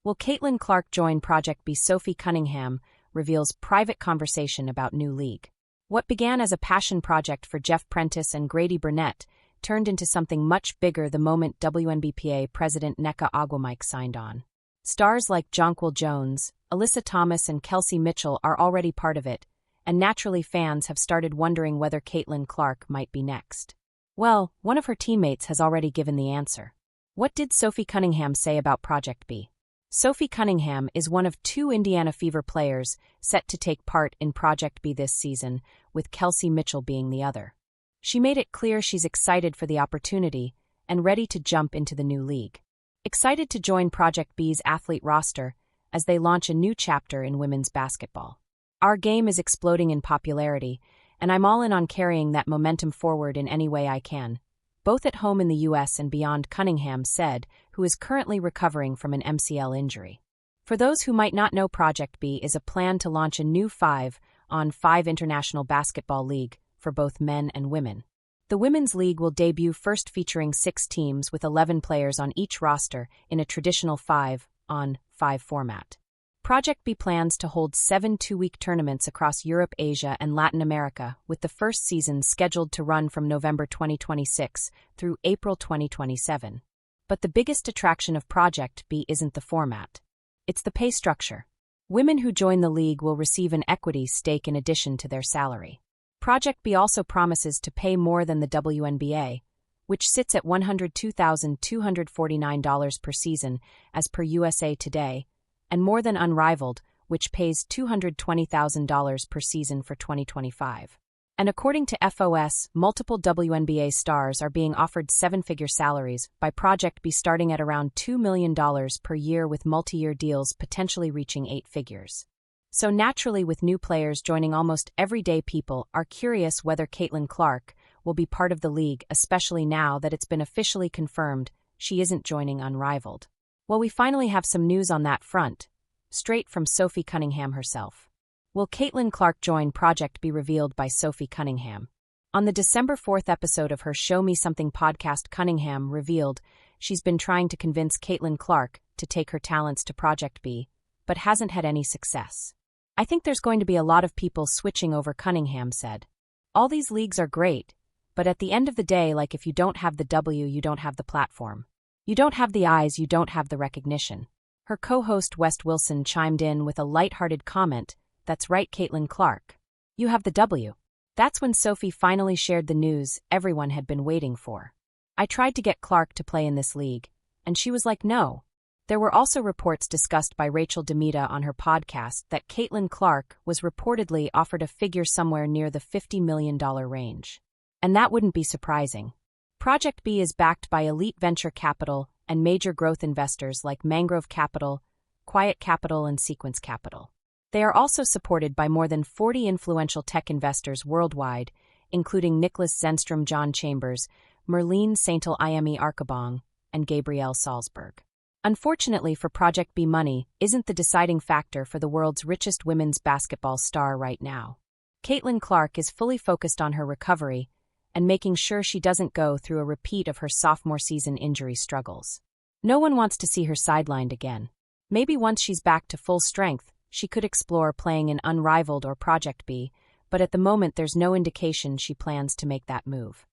Will Caitlin Clark join Project B? Sophie Cunningham reveals private conversation about new league. What began as a passion project for Jeff Prentice and Grady Burnett turned into something much bigger the moment WNBPA President Nneka Agwamike signed on. Stars like Jonquil Jones, Alyssa Thomas and Kelsey Mitchell are already part of it, and naturally fans have started wondering whether Caitlin Clark might be next. Well, one of her teammates has already given the answer. What did Sophie Cunningham say about Project B? Sophie Cunningham is one of 2 Indiana Fever players set to take part in Project B this season, with Kelsey Mitchell being the other. She made it clear she's excited for the opportunity and ready to jump into the new league. Excited to join Project B's athlete roster as they launch a new chapter in women's basketball. Our game is exploding in popularity, and I'm all in on carrying that momentum forward in any way I can, both at home in the U.S. and beyond, Cunningham said, who is currently recovering from an MCL injury. For those who might not know, Project B is a plan to launch a new 5-on-5 international basketball league for both men and women. The women's league will debut first featuring 6 teams with 11 players on each roster in a traditional 5-on-5 format. Project B plans to hold 7 two-week tournaments across Europe, Asia, and Latin America, with the first season scheduled to run from November 2026 through April 2027. But the biggest attraction of Project B isn't the format. It's the pay structure. Women who join the league will receive an equity stake in addition to their salary. Project B also promises to pay more than the WNBA, which sits at $102,249 per season as per USA Today, and more than Unrivaled, which pays $220,000 per season for 2025. And according to FOS, multiple WNBA stars are being offered 7-figure salaries by Project B, starting at around $2 million per year, with multi-year deals potentially reaching 8 figures. So naturally, with new players joining, almost everyday people are curious whether Caitlin Clark will be part of the league, especially now that it's been officially confirmed she isn't joining Unrivaled. Well, we finally have some news on that front, straight from Sophie Cunningham herself. Will Caitlin Clark join Project B? Revealed by Sophie Cunningham. On the December 4th episode of her Show Me Something podcast, Cunningham revealed she's been trying to convince Caitlin Clark to take her talents to Project B, but hasn't had any success. I think there's going to be a lot of people switching over, Cunningham said. All these leagues are great, but at the end of the day, like, if you don't have the W, you don't have the platform. You don't have the eyes, you don't have the recognition. Her co-host West Wilson chimed in with a lighthearted comment, "That's right, Caitlin Clark. You have the W." That's when Sophie finally shared the news everyone had been waiting for. "I tried to get Clark to play in this league, and she was like, no." There were also reports discussed by Rachel Demita on her podcast that Caitlin Clark was reportedly offered a figure somewhere near the $50 million range. And that wouldn't be surprising. Project B is backed by elite venture capital and major growth investors like Mangrove Capital, Quiet Capital, and Sequence Capital. They are also supported by more than 40 influential tech investors worldwide, including Nicholas Zenstrom, John Chambers, Merlene Saintel, Iemi Arkabong, and Gabrielle Salzberg. Unfortunately for Project B, money isn't the deciding factor for the world's richest women's basketball star right now. Caitlin Clark is fully focused on her recovery and making sure she doesn't go through a repeat of her sophomore season injury struggles. No one wants to see her sidelined again. Maybe once she's back to full strength, she could explore playing in Unrivaled or Project B, but at the moment there's no indication she plans to make that move.